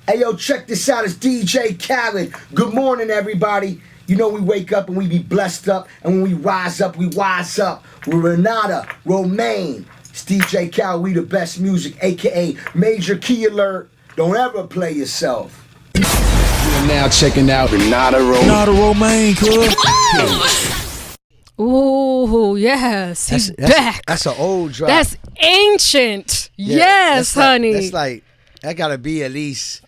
Hey, yo, check this out. It's DJ Khaled. Good morning, everybody. You know we wake up and we be blessed up, and when we rise up, we wise up. We're Renata, Romaine. It's DJ Khaled. We the best music, a.k.a. Major Key Alert. Don't ever play yourself. You're now checking out Renata Romaine, cuz. Ooh, yes. He's back. That's an old drop. That's ancient. Yeah, yes, honey. That's like, that gotta be at least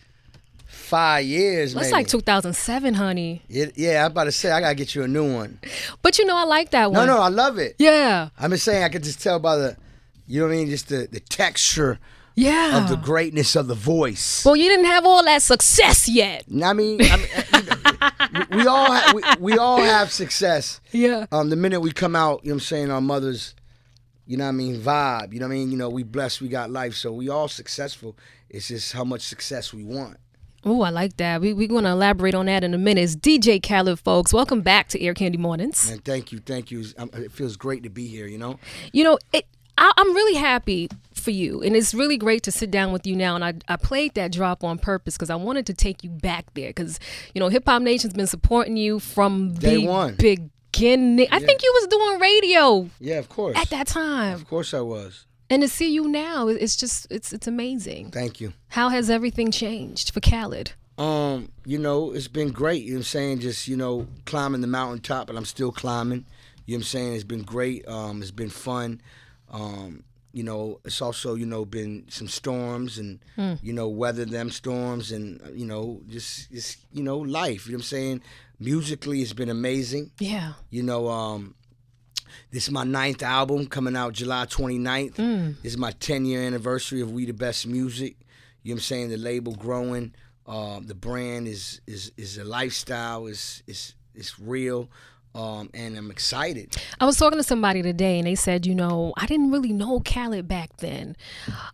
5 years, That's maybe. like 2007, honey. Yeah, I'm about to say, I gotta get you a new one. But you know, I like that one. No, I love it. Yeah. I'm just saying, I could just tell by the, you know what I mean, just the texture Yeah. of the greatness of the voice. Well, you didn't have all that success yet. I mean we all have success. Yeah. The minute we come out, you know what I'm saying, our mothers, you know what I mean, vibe. You know what I mean? You know, we blessed, we got life, so we all successful. It's just how much success we want. Oh, I like that. We're going to elaborate on that in a minute. It's DJ Khaled, folks. Welcome back to Air Candy Mornings. Man, thank you. It feels great to be here, you know? You know, I'm really happy for you, and it's really great to sit down with you now. And I played that drop on purpose because I wanted to take you back there because, you know, Hip Hop Nation's been supporting you from Day the one. beginning. I think you was doing radio. Yeah, of course. At that time. Of course I was. And to see you now, it's just, it's amazing. Thank you. How has everything changed for Khaled? You know, it's been great, you know what I'm saying, just, you know, climbing the mountaintop, and I'm still climbing, you know what I'm saying, it's been great, it's been fun, you know, it's also, you know, been some storms, and, you know, weather them storms, and, you know, just, you know, life, you know what I'm saying, musically it's been amazing. Yeah. You know, this is my 9th album coming out July 29th. This is my 10-year anniversary of We the Best Music. You know what I'm saying? The label growing. The brand is a lifestyle. It's real. And I'm excited. I was talking to somebody today and they said, you know, I didn't really know Khaled back then.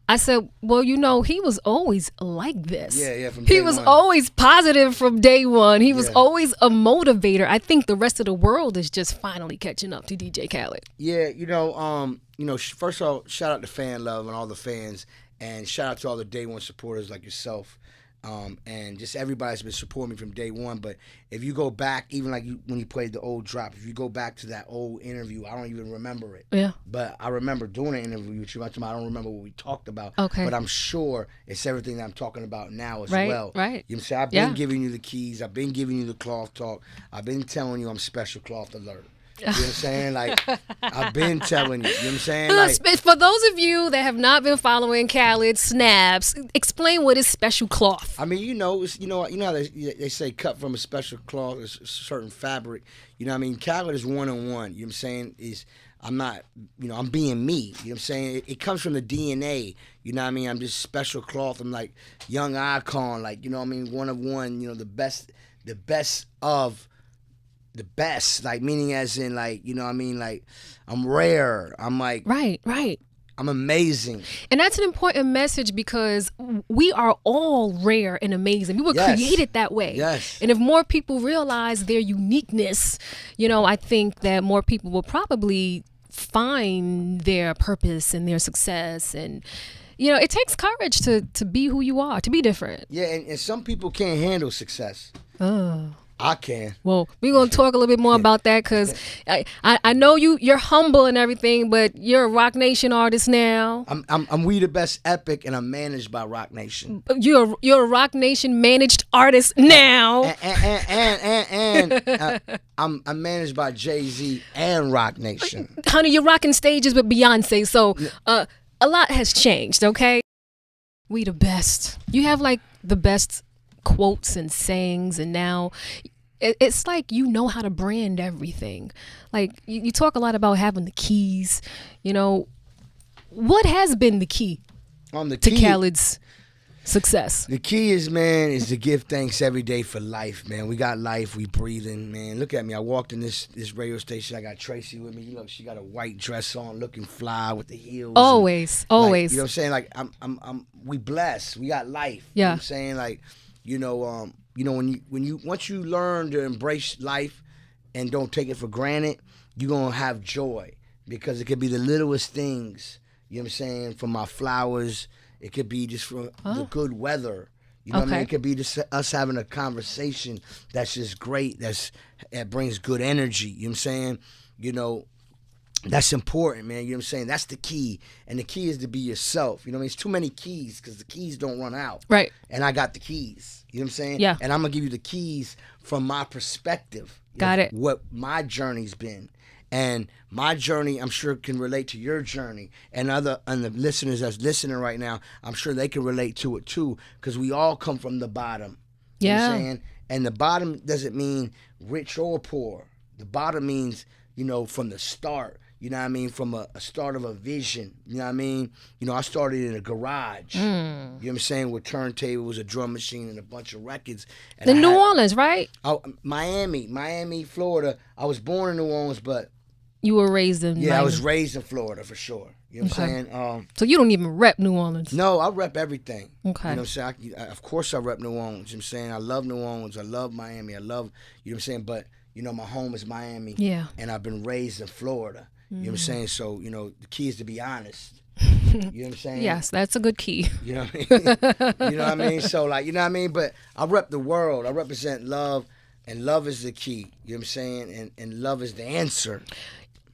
I said, well, you know, he was always like this. Yeah, from He day was one. always positive from day one. He was always a motivator. I think the rest of the world is just finally catching up to DJ Khaled. Yeah, you know, first of all, shout out to Fan Love and all the fans, and shout out to all the day one supporters like yourself. And just everybody's been supporting me from day one. But if you go back, even like when you played the old drop, if you go back to that old interview, I don't even remember it. Yeah. But I remember doing an interview with you. I don't remember what we talked about. Okay. But I'm sure it's everything that I'm talking about now as Right, well. right. You know what I'm saying? I've been giving you the keys. I've been giving you the cloth talk. I've been telling you I'm special cloth alert. You know what I'm saying? Like, I've been telling you. You know what I'm saying? Like, For those of you that have not been following Khaled's snaps, explain what is special cloth. I mean, you know how they say cut from a special cloth, a certain fabric. You know what I mean? Khaled is one-on-one. You know what I'm saying? I'm not, you know, I'm being me. You know what I'm saying? It comes from the DNA. You know what I mean? I'm just special cloth. I'm like young icon, like, you know what I mean? One of one, you know, the best of the best, like, meaning as in, like, you know what I mean, like, I'm rare, I'm like, Right. I'm amazing. And that's an important message because we are all rare and amazing. We were created that way. Yes. And if more people realize their uniqueness, you know, I think that more people will probably find their purpose and their success. And, you know, it takes courage to be who you are, to be different. Yeah, and some people can't handle success. Oh. I can. Well, we're going to talk a little bit more about that because I know you're humble and everything, but you're a Rock Nation artist now. I'm We the Best Epic, and I'm managed by Rock Nation. You're a Rock Nation managed artist now. And I'm managed by Jay-Z and Rock Nation. Honey, you're rocking stages with Beyonce, so a lot has changed, okay? We the best. You have like the best quotes and sayings, and now it's like you know how to brand everything. Like you talk a lot about having the keys. You know, what has been the key to Khaled's success? The key is, man, is to give thanks every day for life, man. We got life, we breathing, man. Look at me. I walked in this radio station. I got Tracy with me. You know, she got a white dress on, looking fly with the heels. Always. Like, you know what I'm saying? Like, we blessed. We got life. Yeah. You know what I'm saying? Like, you know, once you learn to embrace life and don't take it for granted, you're gonna have joy because it could be the littlest things. You know what I'm saying? From my flowers, it could be just from the good weather. You know what I mean? Okay. It could be just us having a conversation that's just great, that brings good energy. You know what I'm saying? You know, that's important, man. You know what I'm saying? That's the key. And the key is to be yourself. You know what I mean? It's too many keys because the keys don't run out. Right. And I got the keys. You know what I'm saying? Yeah. And I'm going to give you the keys from my perspective. Got it. What my journey's been. And my journey, I'm sure, can relate to your journey. And the listeners that's listening right now, I'm sure they can relate to it too. Because we all come from the bottom. You know what I'm saying? And the bottom doesn't mean rich or poor. The bottom means, you know, from the start. You know what I mean? From a start of a vision. You know what I mean? You know, I started in a garage. You know what I'm saying? With turntables, a drum machine, and a bunch of records. And In New Orleans, right? Miami, Florida. I was born in New Orleans, but You were raised in Miami. I was raised in Florida for sure. You know what I'm saying? So you don't even rep New Orleans. No, I rep everything. Okay. You know what I'm saying? Of course I rep New Orleans. You know what I'm saying? I love New Orleans. I love Miami. I love, you know what I'm saying? But, you know, my home is Miami. Yeah. And I've been raised in Florida. You know what I'm saying? So, you know, the key is to be honest. You know what I'm saying? Yes, that's a good key. You know what I mean? You know what I mean? So, like, you know what I mean? But I rep the world. I represent love, and love is the key. You know what I'm saying? And love is the answer.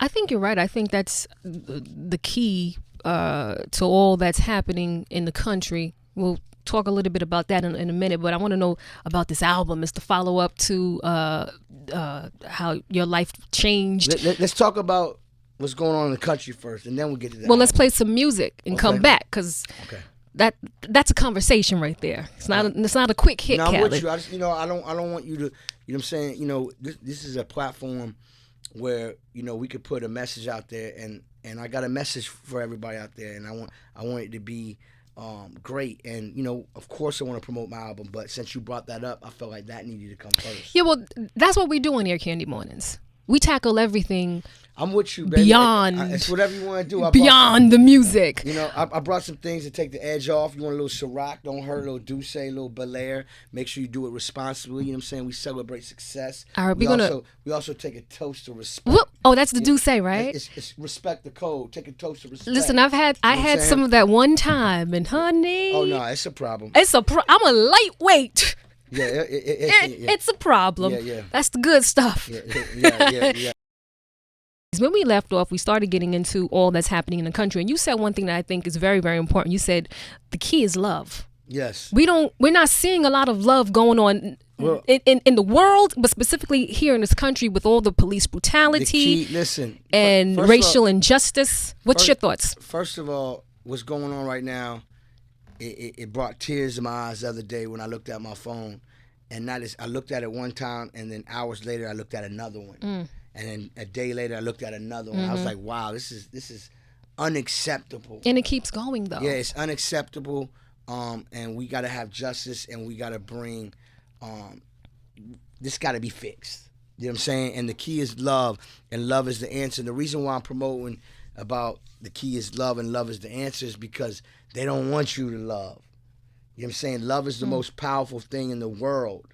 I think you're right. I think that's the key to all that's happening in the country. We'll talk a little bit about that in a minute, but I want to know about this album. It's the follow-up to how your life changed. Let's talk about what's going on in the country first, and then we'll get to that. Well, let's play some music and come back, because Okay. that's a conversation right there. It's not a quick hit, No, I'm Khaled. with you. I just, you know, I don't want you to, you know what I'm saying? You know, this is a platform where, you know, we could put a message out there, and I got a message for everybody out there, and I want it to be great. And, you know, of course I want to promote my album, but since you brought that up, I felt like that needed to come first. Yeah, well, that's what we do on Air Candy Mornings. We tackle everything I'm with you, baby. beyond It's whatever you want to do. beyond the music. You know, I brought some things to take the edge off. You want a little Ciroc, don't hurt, a little Douce, a little Bel Air. Make sure you do it responsibly. You know what I'm saying? We celebrate success. All right, we also take a toast to respect. Whoop. Oh, that's the Douce, right? It's respect the code. Take a toast to respect. Listen, I had some of that one time, and honey. Oh no, it's a problem. I'm a lightweight. Yeah, It's a problem. Yeah. That's the good stuff. Yeah. When we left off, we started getting into all that's happening in the country, and you said one thing that I think is very, very important. You said the key is love. Yes. We're not seeing a lot of love going on in the world, but specifically here in this country with all the police brutality and racial injustice. What's your thoughts? First of all, what's going on right now, it brought tears to my eyes the other day when I looked at my phone. And I looked at it one time, and then hours later I looked at another one. And then a day later I looked at another one. I was like, wow, this is unacceptable. And it keeps going, though. Yeah, it's unacceptable. And we got to have justice, and we got to bring, this got to be fixed. You know what I'm saying? And the key is love, and love is the answer. And the reason why I'm promoting about the key is love and love is the answer is because they don't want you to love. You know what I'm saying? Love is the most powerful thing in the world.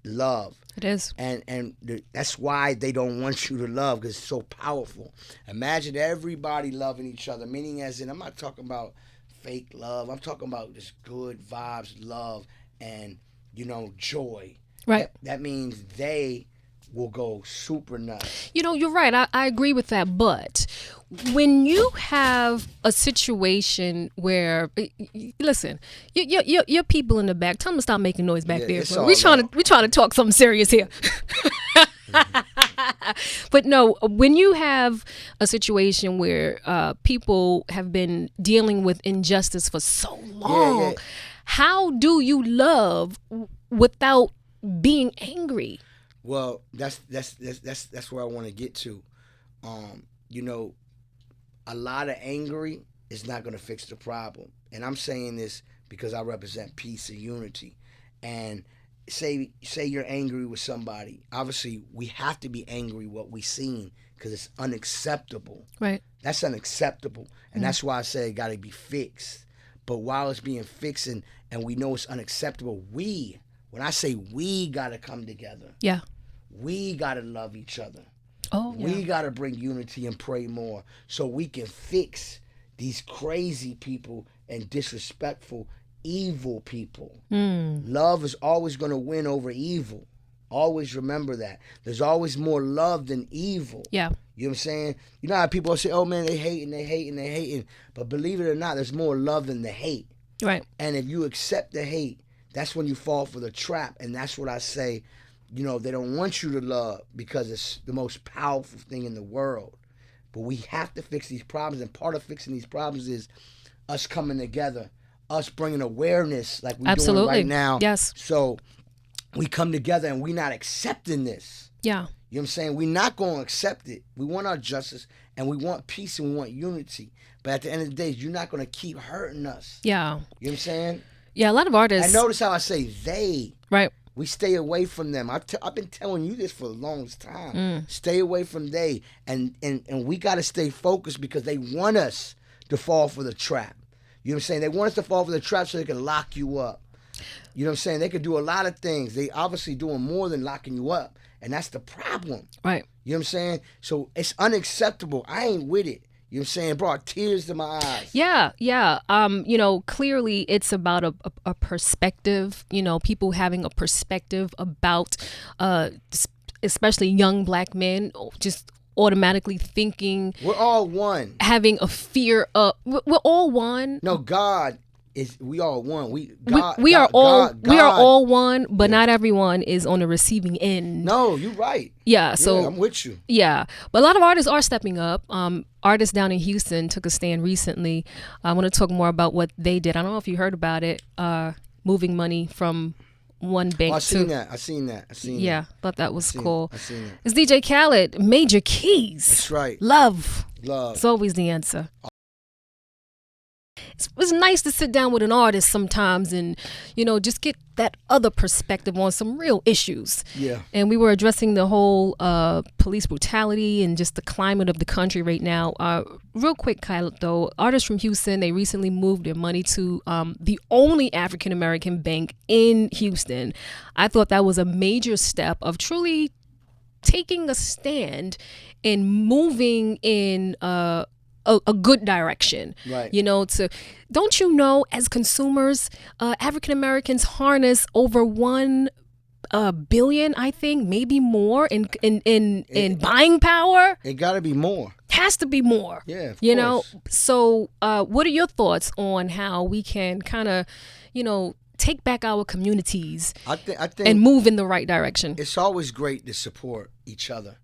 Love. It is. And that's why they don't want you to love, because it's so powerful. Imagine everybody loving each other, meaning as in, I'm not talking about fake love. I'm talking about just good vibes, love, and, you know, joy. Right. That means they will go super nuts. You know, you're right. I agree with that. But when you have a situation where, listen, your people in the back, tell them to stop making noise back there. We're trying to talk something serious here. But no, when you have a situation where people have been dealing with injustice for so long, how do you love without being angry? Well, that's where I want to get to. You know, a lot of angry is not going to fix the problem. And I'm saying this because I represent peace and unity. And say you're angry with somebody. Obviously, we have to be angry what we seen because it's unacceptable. Right. That's unacceptable. And that's why I say it got to be fixed. But while it's being fixed and we know it's unacceptable, when I say we got to come together. Yeah. We got to love each other. Oh, yeah. We got to bring unity and pray more so we can fix these crazy people and disrespectful evil people. Love is always going to win over evil. Always remember that. There's always more love than evil. Yeah. You know what I'm saying? You know how people say, oh man, they hating. But believe it or not, there's more love than the hate. Right. And if you accept the hate, that's when you fall for the trap. And that's what I say, you know, they don't want you to love because it's the most powerful thing in the world. But we have to fix these problems. And part of fixing these problems is us coming together, us bringing awareness like we're doing right now. Yes. So we come together and we're not accepting this. Yeah. You know what I'm saying? We're not going to accept it. We want our justice and we want peace and we want unity. But at the end of the day, you're not going to keep hurting us. Yeah. You know what I'm saying? Yeah, a lot of artists. And notice how I say they. Right. We stay away from them. I've been telling you this for the longest time. Stay away from they. And we got to stay focused because they want us to fall for the trap. You know what I'm saying? They want us to fall for the trap so they can lock you up. You know what I'm saying? They could do a lot of things. They obviously doing more than locking you up. And that's the problem. Right. You know what I'm saying? So it's unacceptable. I ain't with it. You know what I'm saying? It brought tears to my eyes. Yeah, yeah. You know, clearly it's about a perspective, you know, people having a perspective about especially young black men just automatically thinking. We're all one. Having a fear of, we're all one. No, God is, we all one. We are all one, but not everyone is on the receiving end. No, you're right. Yeah, so I'm with you. Yeah, but a lot of artists are stepping up. Artists down in Houston took a stand recently. I want to talk more about what they did. I don't know if you heard about it. Moving money from one bank I seen that. Yeah, thought that was cool. I seen it. It's DJ Khaled, Major Keys. That's right. Love. Love. It's always the answer. It's nice to sit down with an artist sometimes and, you know, just get that other perspective on some real issues. Yeah. And we were addressing the whole police brutality and just the climate of the country right now. Real quick, Khaled, though, artists from Houston, they recently moved their money to the only African-American bank in Houston. I thought that was a major step of truly taking a stand and moving in a good direction. Right. You know, don't you know, as consumers, African Americans harness over 1 billion, I think, maybe more in buying power. It got to be more. Has to be more. Yeah, of you course. know. So, what are your thoughts on how we can kind of, you know, take back our communities I think and move in the right direction? It's always great to support each other.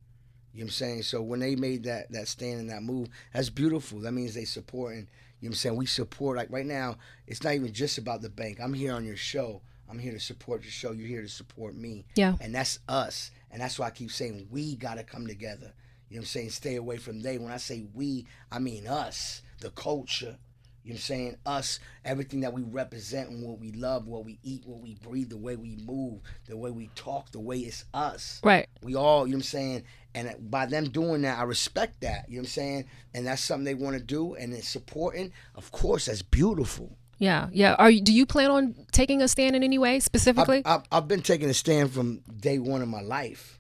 You know what I'm saying? So when they made that stand and that move, that's beautiful. That means they supporting, you know what I'm saying? We support, like right now, it's not even just about the bank. I'm here on your show. I'm here to support your show. You're here to support me. Yeah. And that's us. And that's why I keep saying we got to come together. You know what I'm saying? Stay away from they. When I say we, I mean us, the culture. You know what I'm saying? Us, everything that we represent and what we love, what we eat, what we breathe, the way we move, the way we talk, the way it's us. Right. We all, you know what I'm saying? And by them doing that, I respect that. You know what I'm saying? And that's something they want to do and it's supporting. Of course, that's beautiful. Yeah, yeah. Do you plan on taking a stand in any way specifically? I've been taking a stand from day one of my life.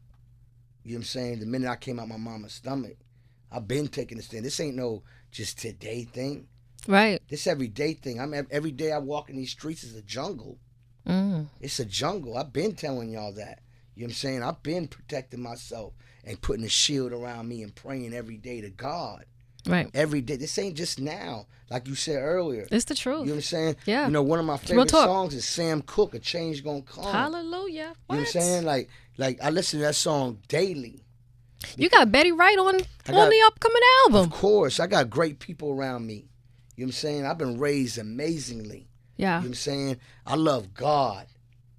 You know what I'm saying? The minute I came out my mama's stomach, I've been taking a stand. This ain't no just today thing. Right. This everyday thing. Every day I walk in these streets is a jungle. It's a jungle. I've been telling y'all that. You know what I'm saying? I've been protecting myself and putting a shield around me and praying every day to God. Right. Every day. This ain't just now, like you said earlier. It's the truth. You know what I'm saying? Yeah. You know, one of my favorite songs is Sam Cooke, A Change Gonna Come. Hallelujah. You know what I'm saying? Like I listen to that song daily. You got Betty Wright on the upcoming album. Of course. I got great people around me. You know what I'm saying? I've been raised amazingly. Yeah. You know what I'm saying? I love God.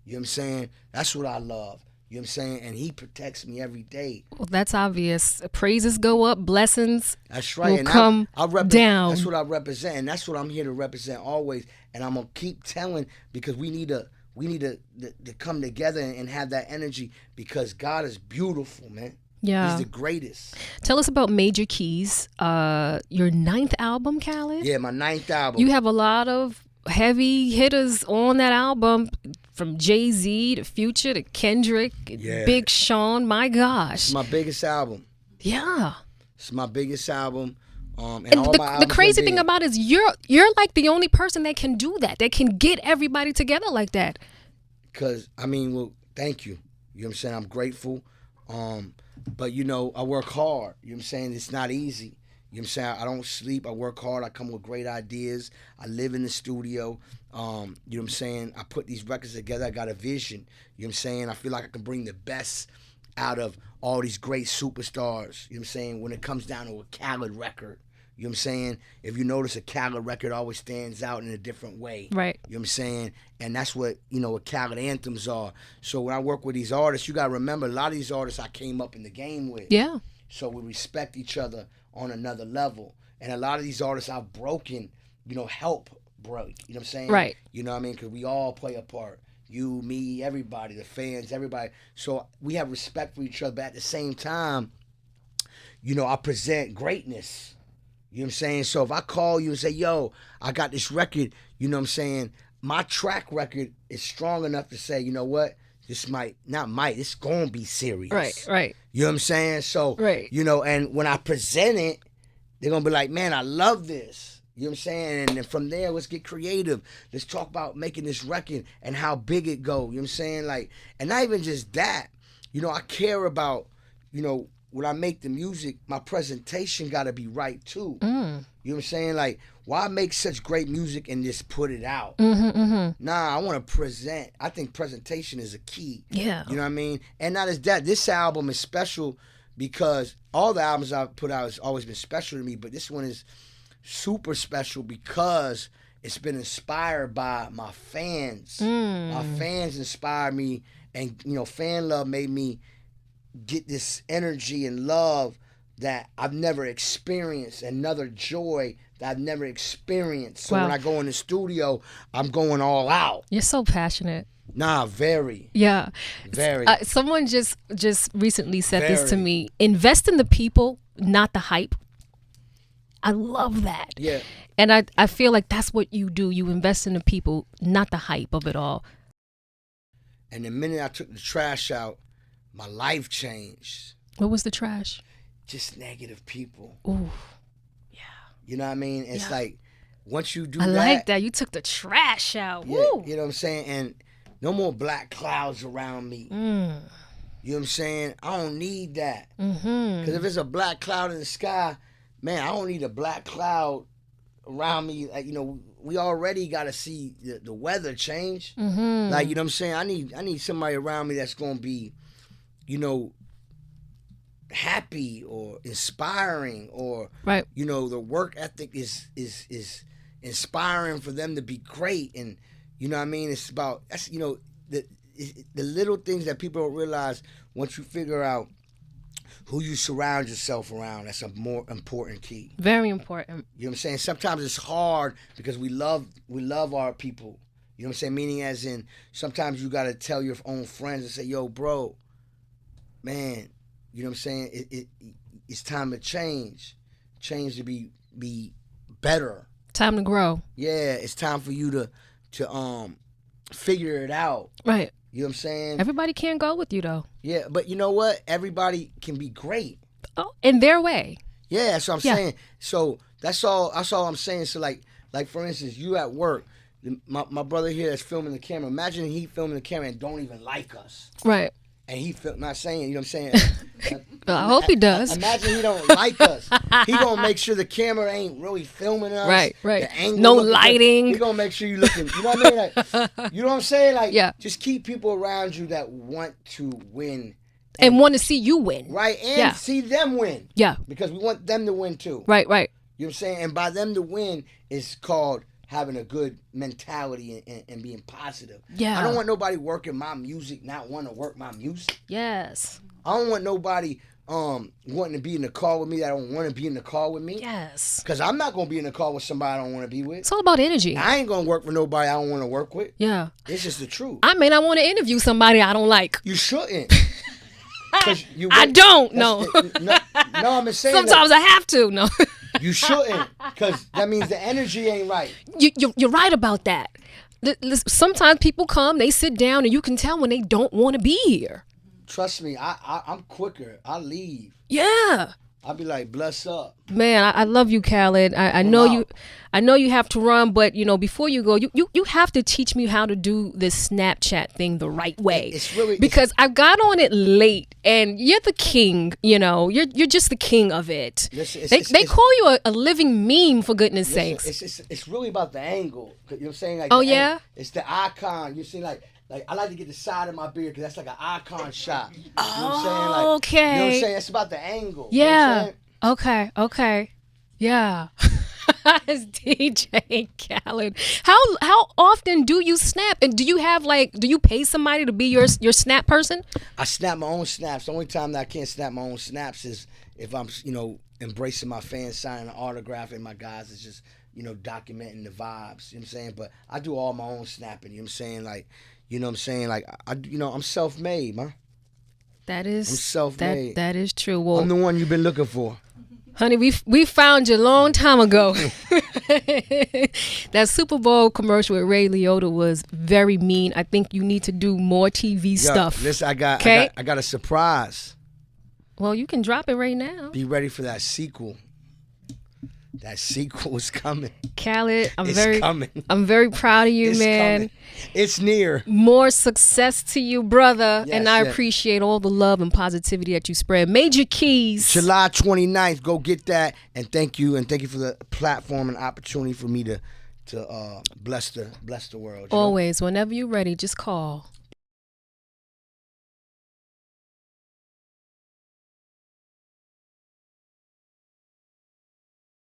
You know what I'm saying? That's what I love. You know what I'm saying? And he protects me every day. Well, that's obvious. Praises go up, blessings that's right. will and come down. That's what I represent, and that's what I'm here to represent always. And I'm gonna keep telling because we need to come together and have that energy because God is beautiful, man. Yeah. He's the greatest. Tell us about Major Keys, your 9th album, Khaled. Yeah, my 9th album. You have a lot of heavy hitters on that album, from Jay-Z to Future to Kendrick, Big Sean. My gosh. It's my biggest album. Yeah. It's my biggest album. And all my the albums crazy been thing big. about it is you're like the only person that can do that, that can get everybody together like that. Because, I mean, well, thank you. You know what I'm saying? I'm grateful. But, you know, I work hard. You know what I'm saying? It's not easy. You know what I'm saying? I don't sleep. I work hard. I come with great ideas. I live in the studio. You know what I'm saying? I put these records together. I got a vision. You know what I'm saying? I feel like I can bring the best out of all these great superstars. You know what I'm saying? When it comes down to a Khaled record. You know what I'm saying? If you notice, a Khaled record always stands out in a different way. Right. You know what I'm saying? And that's what, you know, what Khaled anthems are. So when I work with these artists, you got to remember, a lot of these artists I came up in the game with. Yeah. So we respect each other on another level. And a lot of these artists I've broken, you know, help break. You know what I'm saying? Right. You know what I mean? Because we all play a part. You, me, everybody, the fans, everybody. So we have respect for each other. But at the same time, you know, I present greatness. You know what I'm saying? So if I call you and say, yo, I got this record, you know what I'm saying? My track record is strong enough to say, you know what? This it's going to be serious. Right. You know what I'm saying? So, Right. you know, and when I present it, they're going to be like, man, I love this. You know what I'm saying? And then from there, let's get creative. Let's talk about making this record and how big it go. You know what I'm saying? Like, and not even just that. You know, I care about, you know, when I make the music, my presentation got to be right too. You know what I'm saying? Like, why make such great music and just put it out? Nah, I want to present. I think presentation is a key. Yeah. You know what I mean? And not as that, this album is special because all the albums I've put out has always been special to me, but this one is super special because it's been inspired by my fans. My fans inspired me, and, you know, fan love made me get this energy and love that I've never experienced, another joy that I've never experienced. So Wow. when I go in the studio, I'm going all out. You're so passionate. Nah, very. Yeah. Very. Someone just recently said this to Very. me. Invest in the people, not the hype. I love that. Yeah. And I feel like that's what you do. You invest in the people, not the hype of it all. And the minute I took the trash out, my life changed. What was the trash? Just negative people. Ooh. You know what I mean? It's Yeah. like, once you do I that. like that. You took the trash out. Yeah, Woo. you know what I'm saying? And no more black clouds around me. You know what I'm saying? I don't need that. Because if it's a black cloud in the sky, man, I don't need a black cloud around me. Like, you know, we already got to see the weather change. Like, you know what I'm saying? I need somebody around me that's going to be, you know, happy or inspiring, or Right. you know, the work ethic is inspiring for them to be great. And you know what I mean? It's about, that's, you know, the little things that people don't realize. Once you figure out who you surround yourself around, that's a more important key. Very important. You know what I'm saying? Sometimes it's hard because we love our people. You know what I'm saying? Meaning as in, sometimes you got to tell your own friends and say, yo, bro, man, you know what I'm saying? It's time to change. Change to be better. Time to grow. Yeah, it's time for you to figure it out. Right. You know what I'm saying? Everybody can't go with you though. Yeah, but you know what? Everybody can be great. Oh, in their way. Yeah, that's what I'm Yeah. saying. So that's all I'm saying. So like for instance, you at work, my brother here that's filming the camera. Imagine he filming the camera and don't even like us. Right. And he not saying, you know what I'm saying? Well, I hope he does. Imagine he don't like us. He gonna make sure the camera ain't really filming us. Right. The angle No looking good. lighting. He gonna make sure you looking. You know what I mean? Like, you know what I'm saying? Like, Yeah. just keep people around you that want to win. And want to see you win. Right, and Yeah. see them win. Yeah. Because we want them to win too. Right. You know what I'm saying? And by them to win is called having a good mentality and being positive. Yeah. I don't want nobody working my music not want to work my music. Yes. I don't want nobody wanting to be in the car with me that don't want to be in the car with me. Yes. Because I'm not going to be in the car with somebody I don't want to be with. It's all about energy. I ain't going to work with nobody I don't want to work with. Yeah. It's just the truth. I may not want to interview somebody I don't like. You shouldn't. 'Cause you I wait- don't. No. No, I'm just saying Sometimes I have to. No. you shouldn't. Because that means the energy ain't right. You're right about that. Sometimes people come, they sit down, and you can tell when they don't want to be here. Trust me, I'm quicker. I leave. Yeah. I'll be like, bless up. Man, I love you, Khaled. I know you. I know you have to run, but before you go, you have to teach me how to do this Snapchat thing the right way. It's really because I got on it late, and you're the king. You're just the king of it. Listen, they call you a living meme, for goodness sakes. It's really about the angle. You know what I'm saying? Like, oh yeah. It's the icon. You see, like I like to get the side of my beard because that's like an icon shot. You know what I'm saying? Like, okay. You know what I'm saying? It's about the angle. Yeah. You know Okay. Yeah. It's DJ Khaled. How often do you snap? And do you pay somebody to be your snap person? I snap my own snaps. The only time that I can't snap my own snaps is if I'm, embracing my fans, signing an autograph, and my guys is just, documenting the vibes. You know what I'm saying? But I do all my own snapping. You know what I'm saying? Like, I'm self-made, man. That is. I'm self-made. That is true. Well, I'm the one you've been looking for. Honey, we found you a long time ago. That Super Bowl commercial with Ray Liotta was very mean. I think you need to do more TV stuff. Listen, I got a surprise. Well, you can drop it right now. Be ready for that sequel. That sequel is coming. Khaled, coming. I'm very proud of you, It's man. coming. It's near. More success to you, brother. Yes, and I yes. appreciate all the love and positivity that you spread. Major Keys. July 29th, go get that. And thank you for the platform and opportunity for me to bless the world. Always, whenever you're ready, just call.